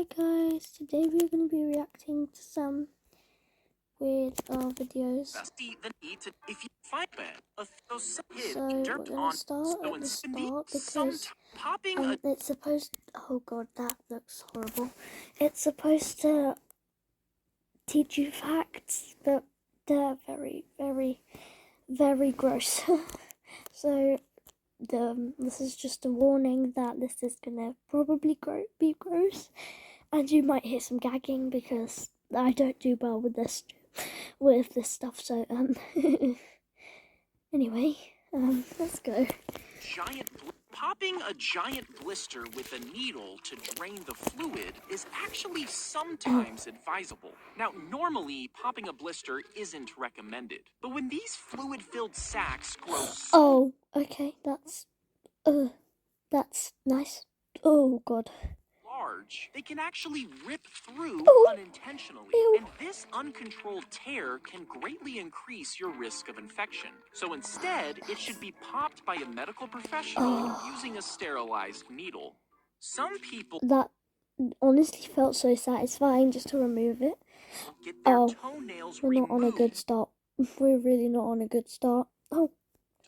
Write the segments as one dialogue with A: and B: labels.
A: Hi guys, today we're going to be reacting to some weird videos.
B: If you find
A: So we're going to start at the start because it's supposed, oh god, that looks horrible. It's supposed to teach you facts, but they're very, very, very gross. So this is just a warning that this is going to probably be gross. And you might hear some gagging because I don't do well with this stuff. So anyway, let's go.
B: Popping a giant blister with a needle to drain the fluid is actually sometimes advisable. Now, normally, popping a blister isn't recommended. But when these fluid-filled sacs grow
A: Oh, okay, that's nice. Oh god.
B: Large, they can actually rip through unintentionally.
A: Ew.
B: And this uncontrolled tear can greatly increase your risk of infection. So instead, it should be popped by a medical professional using a sterilized needle. Some people
A: that honestly felt so satisfying just to remove it.
B: get their toenails
A: we're not on a good start. We're really not on a good start.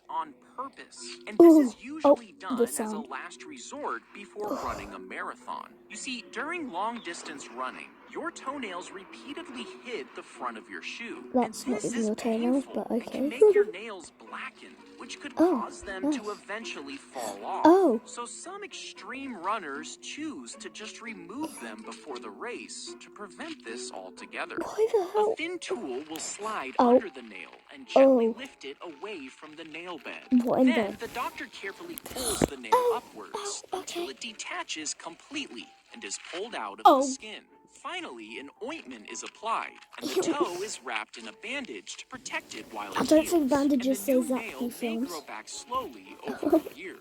B: On purpose. And this is usually done
A: the
B: as a
A: sound.
B: last resort before running a marathon. You see, during long distance running, your toenails repeatedly hit the front of your shoe.
A: That's
B: and
A: not
B: this
A: even
B: is
A: your toenails,
B: painful
A: but
B: and
A: okay.
B: can make your nails blackened, which could cause them
A: nice.
B: to eventually fall off. So some extreme runners choose to just remove them before the race to prevent this altogether.
A: Why the hell?
B: A thin tool will slide under the nail and gently lift it away from the nail bed. Then the doctor carefully pulls the nail upwards until it detaches completely and is pulled out of the skin. Finally, an ointment is applied, and the toe is wrapped in a bandage to protect it while it heals.
A: I don't think bandages
B: and
A: say
B: the new
A: Zach
B: nail may
A: films.
B: grow back slowly over a year.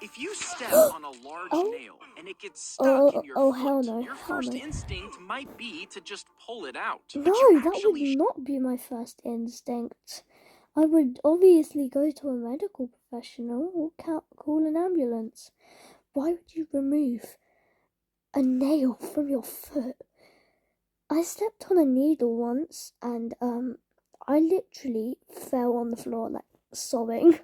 B: If you step on a large nail and it gets stuck in your foot,
A: hell no.
B: your first instinct might be to just pull it out.
A: No,
B: that
A: would not be my first instinct. I would obviously go to a medical professional or call an ambulance. Why would you remove a nail from your foot? I stepped on a needle once and I literally fell on the floor like sobbing.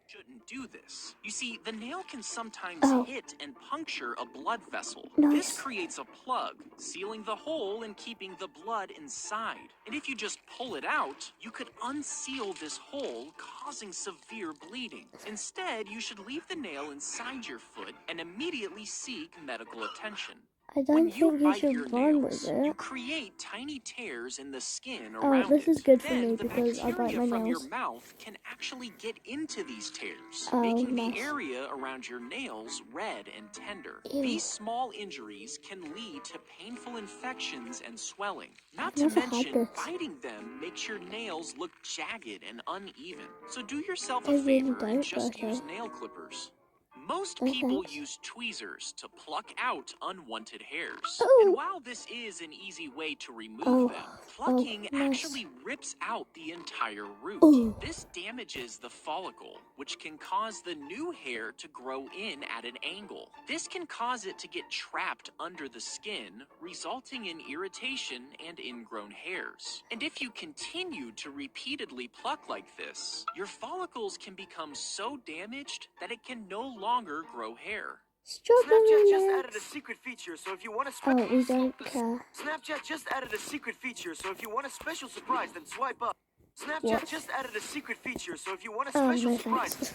B: Shouldn't do this. You see, the nail can sometimes hit and puncture a blood vessel. This creates a plug, sealing the hole and keeping the blood inside. And if you just pull it out, you could unseal this hole, causing severe bleeding. Instead, you should leave the nail inside your foot and immediately seek medical attention.
A: I don't think you should run with it.
B: You create tiny tears in the skin around
A: this is good for
B: then
A: me
B: the
A: because I bite my
B: from
A: nails.
B: your mouth can actually get into these tears,
A: making
B: the area around your nails red and tender. These small injuries can lead to painful infections and swelling. Not to mention, biting them makes your nails look jagged and uneven. So do yourself a favor and just use nail clippers. Most people use tweezers to pluck out unwanted hairs. And while this is an easy way to remove them, plucking actually rips out the entire root. This damages the follicle, which can cause the new hair to grow in at an angle. This can cause it to get trapped under the skin, resulting in irritation and ingrown hairs. And if you continue to repeatedly pluck like this, your follicles can become so damaged that it can no longer grow hair.
A: Snapchat
C: just added a secret feature, so if you want a
A: we don't care.
C: Snapchat just added a secret feature, so if you want a special surprise, then swipe up. Snapchat just added a secret feature, so if you want a special surprise.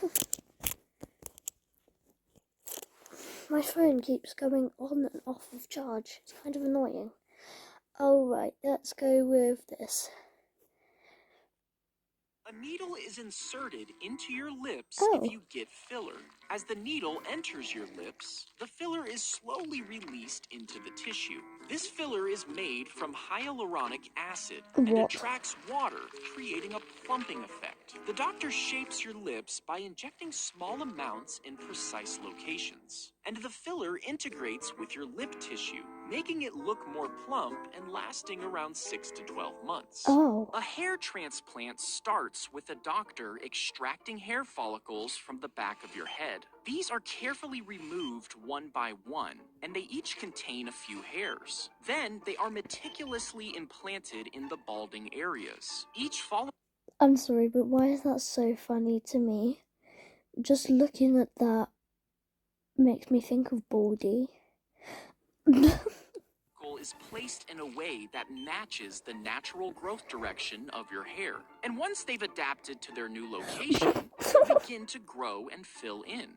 A: My phone keeps going on and off of charge. It's kind of annoying. Alright, let's go with this.
B: A needle is inserted into your lips if you get filler. As the needle enters your lips, the filler is slowly released into the tissue. This filler is made from hyaluronic acid and attracts water, creating a plumping effect. The doctor shapes your lips by injecting small amounts in precise locations. And the filler integrates with your lip tissue, making it look more plump and lasting around 6 to 12 months. A hair transplant starts with a doctor extracting hair follicles from the back of your head. red. These are carefully removed one by one, and they each contain a few hairs. Then they are meticulously implanted in the balding areas. Each follicle.
A: I'm sorry, but why is that so funny to me? Just looking at that makes me think of Baldy.
B: Is placed in a way that matches the natural growth direction of your hair. And once they've adapted to their new location, they'll begin to grow and fill in.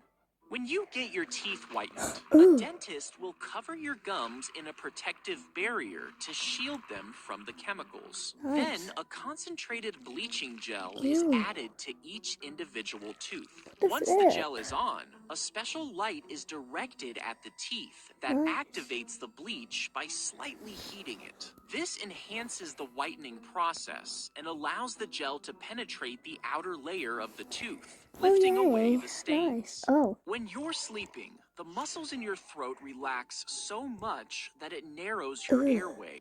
B: When you get your teeth whitened, a dentist will cover your gums in a protective barrier to shield them from the chemicals.
A: Nice.
B: Then a concentrated bleaching gel is added to each individual tooth. Once the gel is on, a special light is directed at the teeth that activates the bleach by slightly heating it. This enhances the whitening process and allows the gel to penetrate the outer layer of the tooth, lifting away the stains.
A: Nice.
B: When you're sleeping, the muscles in your throat relax so much that it narrows your airway.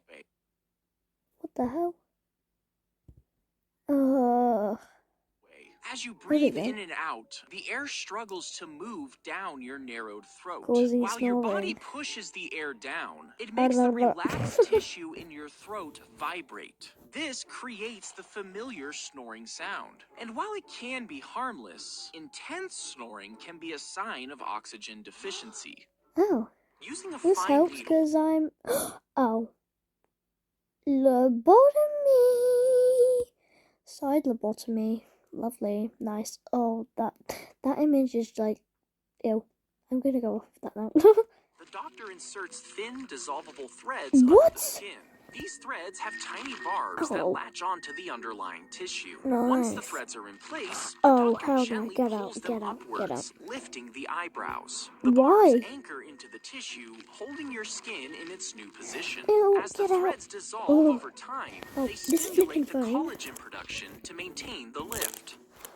A: What the hell?
B: As you breathe in and out, the air struggles to move down your narrowed throat.
A: Causing
B: While your body
A: snoring.
B: pushes the air down, it makes the relaxed tissue in your throat vibrate. This creates the familiar snoring sound. And while it can be harmless, intense snoring can be a sign of oxygen deficiency.
A: Oh,
B: Using a
A: this
B: fine
A: helps
B: needle.
A: because I'm... Oh. Lobotomy. Side lobotomy. Lovely. Nice. Oh, that image is like... Ew. I'm gonna go off that now.
B: The doctor inserts thin, dissolvable threads under the skin. These threads have tiny barbs that latch onto the underlying tissue. Once the threads are in place, the doctor gently pulls them upwards, lifting the eyebrows. The barbs anchor into the tissue, holding your skin in its new position. As the threads dissolve over time, they stimulate the collagen production to maintain the lift.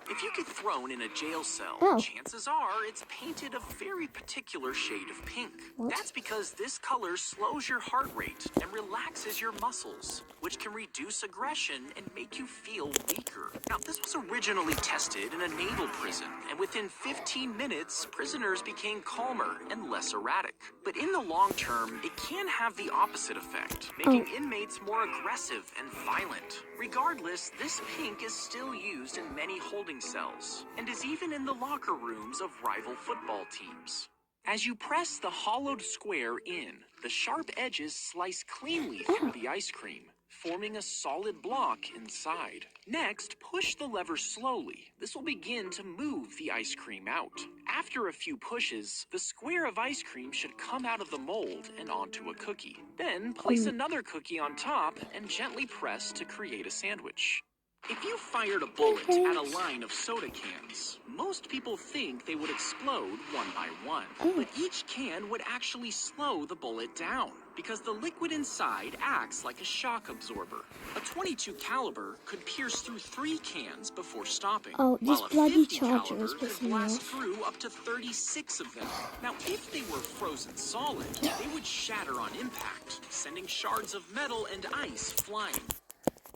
B: If you get thrown in a jail cell, chances are it's painted a very particular shade of pink. That's because this color slows your heart rate and relaxes your muscles, which can reduce aggression and make you feel weaker. Now, this was originally tested in a naval prison, and within 15 minutes, prisoners became calmer and less erratic. But in the long term, it can have the opposite effect, making inmates more aggressive and violent. Regardless, this pink is still used in many holding cells, and is even in the locker rooms of rival football teams. As you press the hollowed square in, the sharp edges slice cleanly through the ice cream, forming a solid block inside. Next, push the lever slowly. This will begin to move the ice cream out. After a few pushes, the square of ice cream should come out of the mold and onto a cookie. Then, place another cookie on top and gently press to create a sandwich. If you fired a bullet at a line of soda cans, most people think they would explode one by one. But each can would actually slow the bullet down, because the liquid inside acts like a shock absorber. A .22 caliber could pierce through 3 cans before stopping,
A: Oh, this
B: while a
A: bloody
B: 50
A: charger
B: caliber
A: is
B: could
A: pissing me
B: blast
A: off.
B: through up to 36 of them. Now, if they were frozen solid, they would shatter on impact, sending shards of metal and ice flying.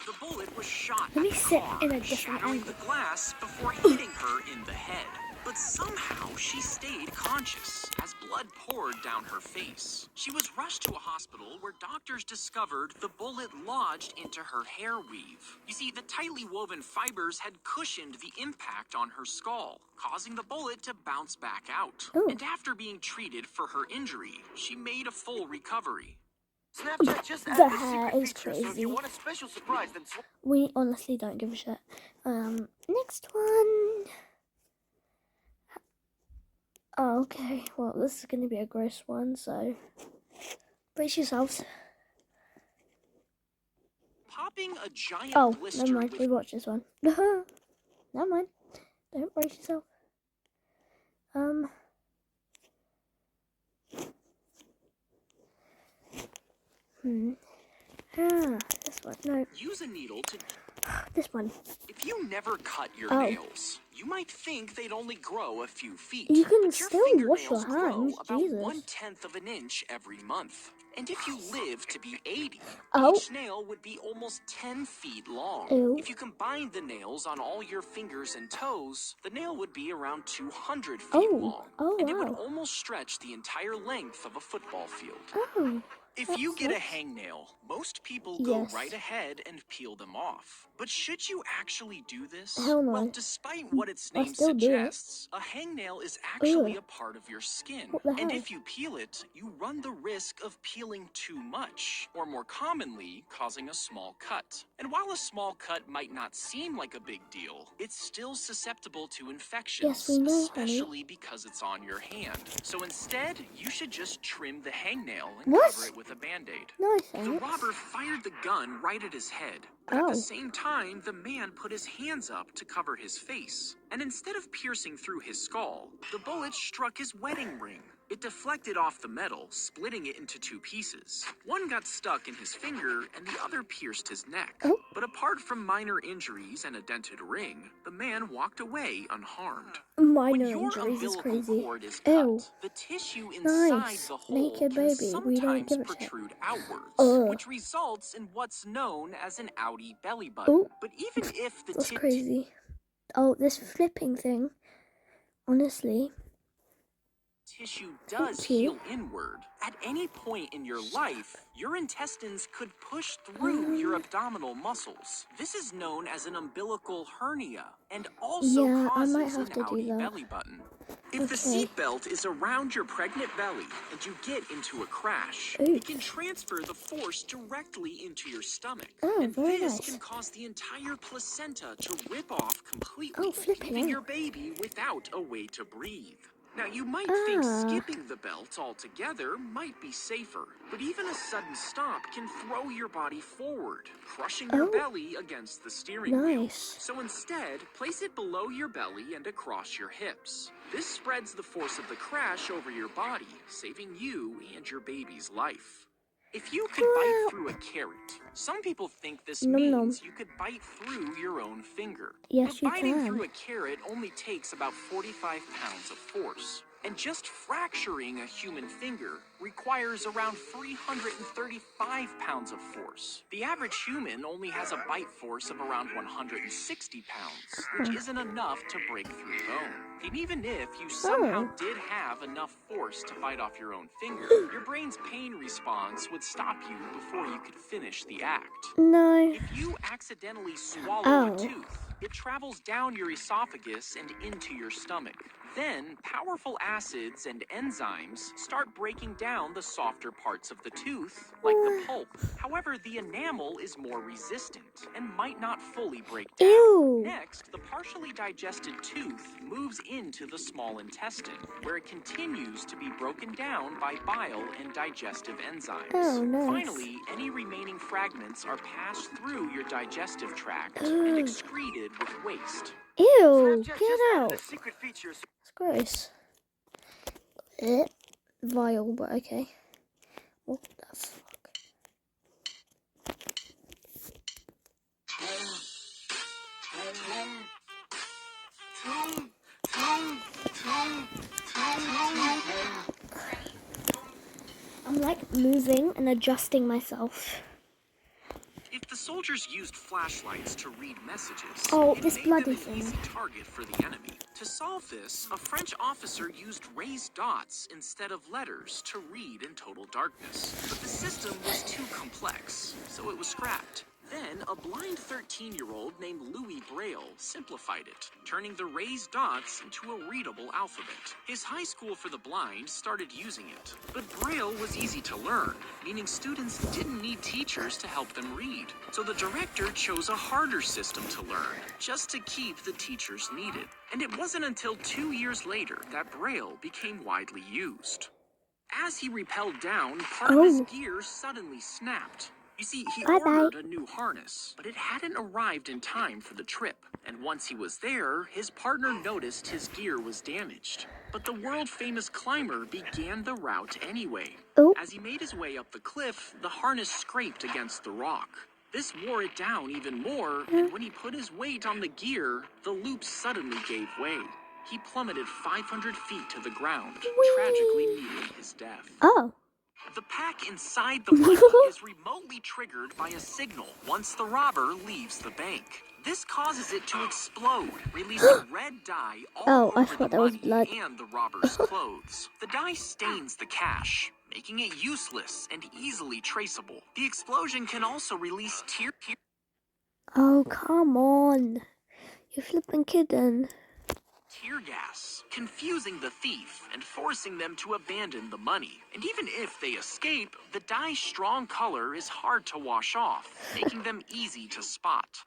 B: The bullet was shot
A: Let me
B: at the
A: sit
B: car,
A: in a different
B: shattering
A: angle.
B: the glass before hitting her in the head. But somehow she stayed conscious as blood poured down her face. She was rushed to a hospital where doctors discovered the bullet lodged into her hair weave. You see, the tightly woven fibers had cushioned the impact on her skull, causing the bullet to bounce back out. And after being treated for her injury, she made a full recovery.
C: Snapchat just
A: The
C: added a
A: hair
C: secret
A: is
C: feature, so if
A: crazy.
C: you want a special surprise, then
A: We honestly don't give a shit. Next one. Oh, okay. Well, this is going to be a gross one, so brace yourselves.
B: Popping a giant blister
A: never mind.
B: with
A: We watched this one. Never mind. Don't brace yourself. This one. No.
B: Use a needle to
A: This one.
B: If you never cut your
A: Oh.
B: nails, you might think they'd only grow a few feet.
A: You can
B: but your
A: still wash your
B: fingernails grow
A: hands,
B: about
A: Jesus.
B: 1/10 of an inch every month. And if you live to be 80,
A: Oh.
B: each nail would be almost 10 feet long.
A: Ew.
B: If you combined the nails on all your fingers and toes, the nail would be around 200 feet long.
A: Oh,
B: and it would
A: wow.
B: almost stretch the entire length of a football field.
A: Oh.
B: If
A: That's
B: you get a
A: nice.
B: hangnail, most people go
A: Yes.
B: right ahead and peel them off. But should you actually do this?
A: Hell no.
B: Well, despite what its
A: I
B: name
A: still do it.
B: suggests, a hangnail is actually
A: Ugh.
B: a part of your skin.
A: What the
B: And
A: hell?
B: if you peel it, you run the risk of peeling too much, or more commonly, causing a small cut. And while a small cut might not seem like a big deal, it's still susceptible to infections,
A: Yes, we know, honey.
B: especially because it's on your hand. So instead, you should just trim the hangnail and
A: What?
B: cover it with a Band-Aid.
A: No,
B: The
A: thanks.
B: robber fired the gun right at his head, but at
A: Oh.
B: the same time, the man put his hands up to cover his face. And instead of piercing through his skull, the bullet struck his wedding ring. It deflected off the metal, splitting it into two pieces. One got stuck in his finger, and the other pierced his neck.
A: Oh.
B: But apart from minor injuries and a dented ring, the man walked away unharmed.
A: Minor
B: When your
A: injuries is
B: umbilical
A: crazy.
B: cord is
A: Ew.
B: cut, the tissue inside
A: Nice.
B: the hole
A: Naked
B: can
A: baby. We don't
B: sometimes
A: give a shit.
B: protrude outwards,
A: Ugh.
B: which results in what's known as an outie belly button.
A: Ooh.
B: But even if the
A: That's
B: tip
A: crazy. Oh, this flipping thing. Honestly.
B: tissue does
A: Thank you.
B: heal inward, at any point in your life, your intestines could push through your abdominal muscles. This is known as an umbilical hernia and also
A: Yeah, I might
B: causes
A: have
B: an
A: to do
B: outie
A: that.
B: belly button. If the
A: Okay.
B: seatbelt is around your pregnant belly and you get into a crash,
A: Ooh.
B: it can transfer the force directly into your stomach.
A: Oh,
B: and
A: very
B: this
A: nice.
B: can cause the entire placenta to rip off completely,
A: Oh, flipping
B: leaving
A: heck.
B: your baby without a way to breathe. Now, you might think skipping the belt altogether might be safer, but even a sudden stop can throw your body forward, crushing your
A: Oh.
B: belly against the steering wheel.
A: Nice.
B: So instead, place it below your belly and across your hips. This spreads the force of the crash over your body, saving you and your baby's life. If you could bite through a carrot, some people think this
A: Nom nom.
B: means you could bite through your own finger.
A: Yes,
B: but
A: you
B: biting
A: can.
B: through a carrot only takes about 45 pounds of force. And just fracturing a human finger requires around 335 pounds of force. The average human only has a bite force of around 160 pounds, which isn't enough to break through bone. And even if you somehow did have enough force to bite off your own finger, your brain's pain response would stop you before you could finish the act.
A: No.
B: If you accidentally swallow
A: Oh.
B: a tooth, it travels down your esophagus and into your stomach. Then, powerful acids and enzymes start breaking down the softer parts of the tooth, like the pulp. However, the enamel is more resistant and might not fully break down.
A: Ew.
B: Next, the partially digested tooth moves into the small intestine, where it continues to be broken down by bile and digestive enzymes.
A: Oh, nice.
B: Finally, any remaining fragments are passed through your digestive tract and excreted with waste.
A: Ew.
C: Snapchat
A: Get
C: just
A: out.
C: added a secret feature.
A: That's gross. Vile, but okay. What the fuck? I'm like moving and adjusting myself.
B: If the soldiers used flashlights to read messages,
A: Oh,
B: it
A: this
B: made
A: bloody
B: them an
A: thing.
B: easy target for the enemy. To solve this, a French officer used raised dots instead of letters to read in total darkness. But the system was too complex, so it was scrapped. Then, a blind 13-year-old named Louis Braille simplified it, turning the raised dots into a readable alphabet. His high school for the blind started using it, but Braille was easy to learn, meaning students didn't need teachers to help them read. So the director chose a harder system to learn, just to keep the teachers needed. And it wasn't until 2 years later that Braille became widely used. As he rappelled down, part of his gear suddenly snapped. You see, he ordered a new harness, but it hadn't arrived in time for the trip. And once he was there, his partner noticed his gear was damaged. But the world-famous climber began the route anyway.
A: Oh.
B: As he made his way up the cliff, the harness scraped against the rock. This wore it down even more, and when he put his weight on the gear, the loop suddenly gave way. He plummeted 500 feet to the ground, tragically meeting his death.
A: Oh.
B: The pack inside the money is remotely triggered by a signal once the robber leaves the bank. This causes it to explode, releasing red dye all
A: I
B: over
A: thought
B: the
A: that was
B: money
A: blood.
B: and the robber's clothes. The dye stains the cash, making it useless and easily traceable. The explosion can also release tear
A: Oh, come on. You're flipping kidding.
B: gas, confusing the thief and forcing them to abandon the money. And even if they escape, the dye's strong color is hard to wash off, making them easy to spot.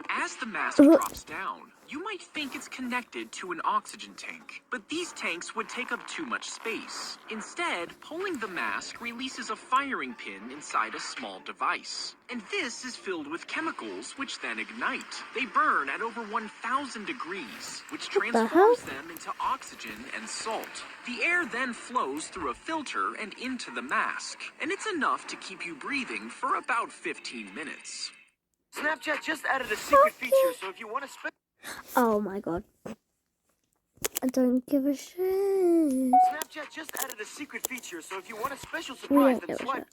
B: As the mask drops down, you might think it's connected to an oxygen tank, but these tanks would take up too much space. Instead, pulling the mask releases a firing pin inside a small device. And this is filled with chemicals which then ignite. They burn at over 1,000 degrees, which transforms them into oxygen and salt. The air then flows through a filter and into the mask, and it's enough to keep you breathing for about 15 minutes.
C: Snapchat just added a secret feature, so if you want to
A: Oh my god. I don't give a shit.
C: Snapchat just added a secret feature, so if you want a special surprise, then swipe.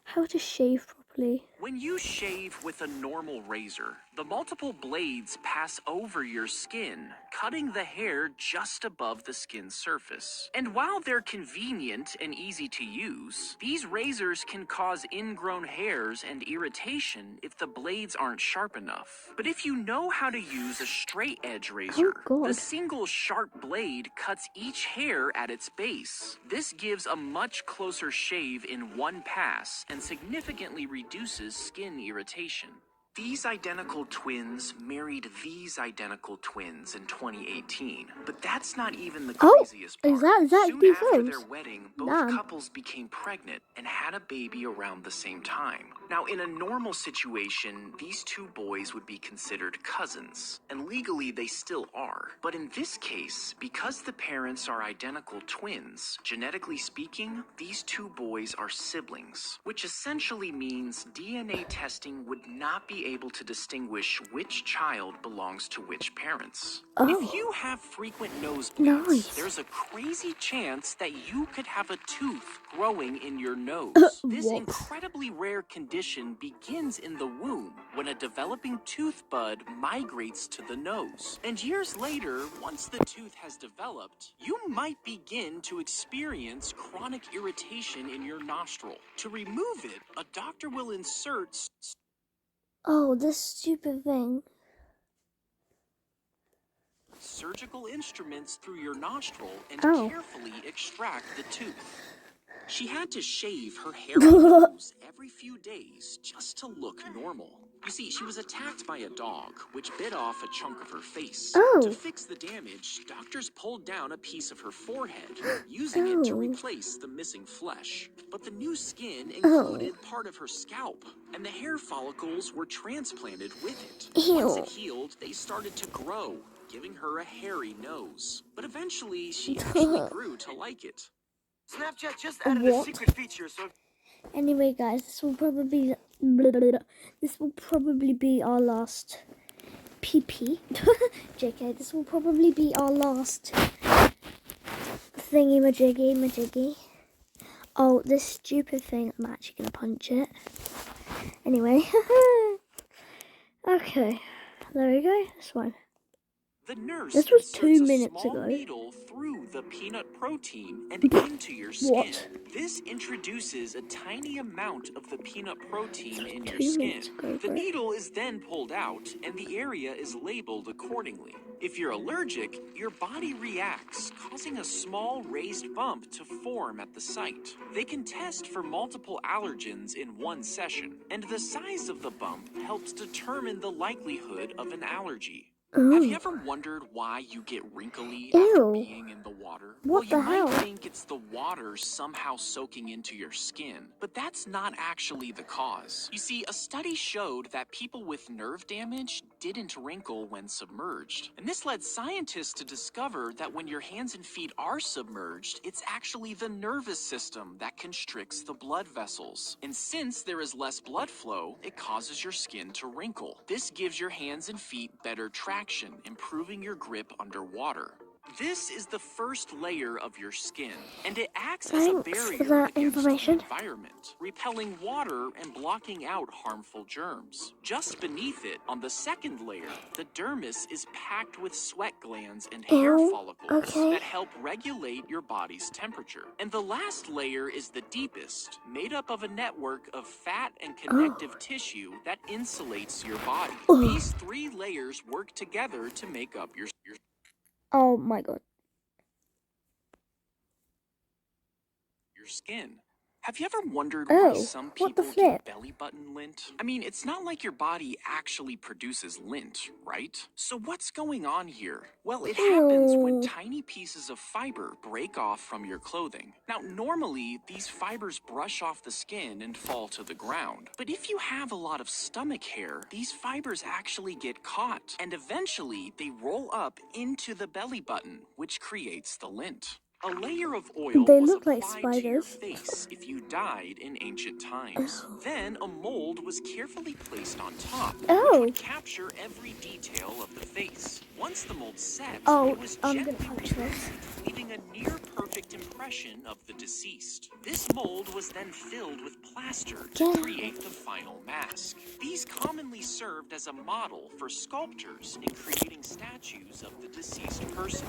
A: How to shave properly.
B: When you shave with a normal razor, the multiple blades pass over your skin, cutting the hair just above the skin's surface. And while they're convenient and easy to use, these razors can cause ingrown hairs and irritation if the blades aren't sharp enough. But if you know how to use a straight edge razor, the single sharp blade cuts each hair at its base. This gives a much closer shave in one pass and significantly reduces skin irritation. These identical twins married these identical twins in 2018, but that's not even the craziest part. Soon after their wedding, both couples became pregnant and had a baby around the same time. Now, in a normal situation, these two boys would be considered cousins, and legally they still are. But in this case, because the parents are identical twins, genetically speaking, these two boys are siblings, which essentially means DNA testing would not be able to distinguish which child belongs to which parents. If you have frequent nosebleeds, there's a crazy chance that you could have a tooth growing in your nose. This incredibly rare condition begins in the womb when a developing tooth bud migrates to the nose. And years later, once the tooth has developed, you might begin to experience chronic irritation in your nostril. To remove it, a doctor will insert
A: this stupid thing.
B: Surgical instruments through your nostril and carefully extract the tooth. She had to shave her hair and nose every few days just to look normal. You see, she was attacked by a dog, which bit off a chunk of her face. To fix the damage, doctors pulled down a piece of her forehead, using it to replace the missing flesh. But the new skin included part of her scalp, and the hair follicles were transplanted with it. Once it healed, they started to grow, giving her a hairy nose. But eventually, she actually grew to like it.
C: Snapchat just added a secret feature, so...
A: Anyway, guys, this will probably be our last PP. JK, this will probably be our last thingy-majiggy. Oh, this stupid thing, I'm actually going to punch it. Anyway. Okay, there we go, this one.
B: The nurse
A: this was 2
B: inserts
A: minutes
B: a small
A: ago.
B: needle through the peanut protein and into your skin. This introduces a tiny amount of the peanut protein in your skin. The needle is then pulled out and the area is labeled accordingly. If you're allergic, your body reacts, causing a small raised bump to form at the site. They can test for multiple allergens in one session, and the size of the bump helps determine the likelihood of an allergy. Have you
A: Oh.
B: ever wondered why you get wrinkly after
A: Ew.
B: being in the water?
A: What
B: Well, you
A: the
B: might
A: hell?
B: think it's the water somehow soaking into your skin, but that's not actually the cause. You see, a study showed that people with nerve damage didn't wrinkle when submerged. And this led scientists to discover that when your hands and feet are submerged, it's actually the nervous system that constricts the blood vessels. And since there is less blood flow, it causes your skin to wrinkle. This gives your hands and feet better traction, improving your grip underwater. This is the first layer of your skin, and it acts as a
A: Thanks
B: barrier
A: for that
B: against
A: information.
B: the environment, repelling water and blocking out harmful germs. Just beneath it, on the second layer, the dermis is packed with sweat glands and hair
A: Ew,
B: follicles
A: okay.
B: that help regulate your body's temperature. And the last layer is the deepest, made up of a network of fat and connective tissue that insulates your body.
A: Ugh.
B: These three layers work together to make up your
A: Oh my god.
B: skin. Have you ever wondered
A: Oh,
B: why some
A: what the
B: people
A: flip?
B: get belly button lint? I mean, it's not like your body actually produces lint, right? So what's going on here? Well, it happens when
A: Ew.
B: tiny pieces of fiber break off from your clothing. Now, normally, these fibers brush off the skin and fall to the ground. But if you have a lot of stomach hair, these fibers actually get caught, and eventually they roll up into the belly button, which creates the lint. A layer of oil
A: They
B: was
A: look like
B: applied to your
A: spiders.
B: face if you died in ancient times. Then a mold was carefully placed on top, which
A: Oh.
B: would capture every detail of the face. Once the mold set,
A: Oh,
B: it was
A: I'm gonna
B: gently
A: punch this.
B: removed, leaving a near-perfect impression of the deceased. This mold was then filled with plaster to
A: Yeah.
B: create the final mask. These commonly served as a model for sculptors in creating statues of the deceased person.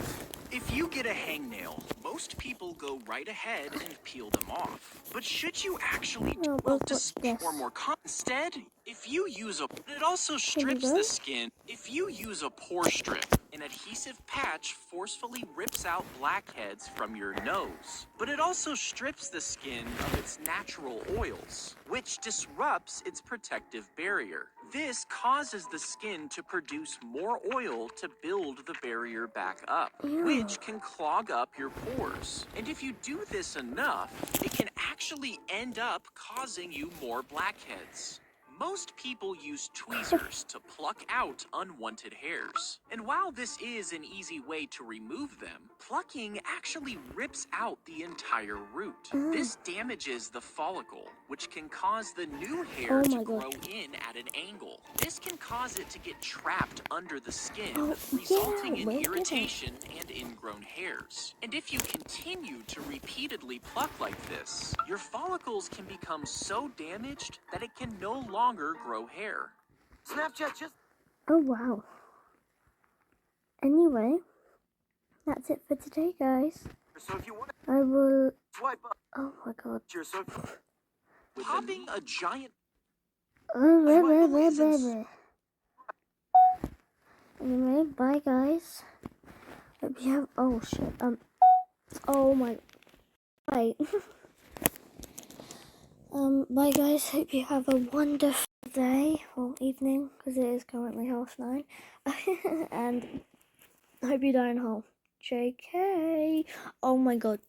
B: If you get a hangnail, most people go right ahead and peel them off. But should you actually
A: Oh,
B: well,
A: what's this?
B: or more instead, if you use it also strips
A: go.
B: the skin. If you use a pore strip, an adhesive patch forcefully rips out blackheads from your nose. But it also strips the skin of its natural oils, which disrupts its protective barrier. This causes the skin to produce more oil to build the barrier back up,
A: Ew.
B: which can clog up your pores. And if you do this enough, it can actually end up causing you more blackheads. Most people use tweezers to pluck out unwanted hairs. And while this is an easy way to remove them, plucking actually rips out the entire root. This damages the follicle, which can cause the new hair
A: Oh
B: to
A: my
B: grow
A: God.
B: in at an angle. This can cause it to get trapped under the skin,
A: Oh,
B: resulting
A: yeah,
B: in
A: we'll get it.
B: irritation and ingrown hairs. And if you continue to repeatedly pluck like this, your follicles can become so damaged that it can no longer grow hair.
C: Snapchat just
A: Oh wow. Anyway, that's it for today, guys.
C: so if you want to
A: I will.
C: swipe up,
A: Oh my god.
C: so
B: With popping a giant
A: Anyway, bye guys. Hope you have. Oh shit. Oh my. Bye. Bye guys. Hope you have a wonderful day or evening, because it is currently 9:30. And I hope you dine home. JK. Oh my god.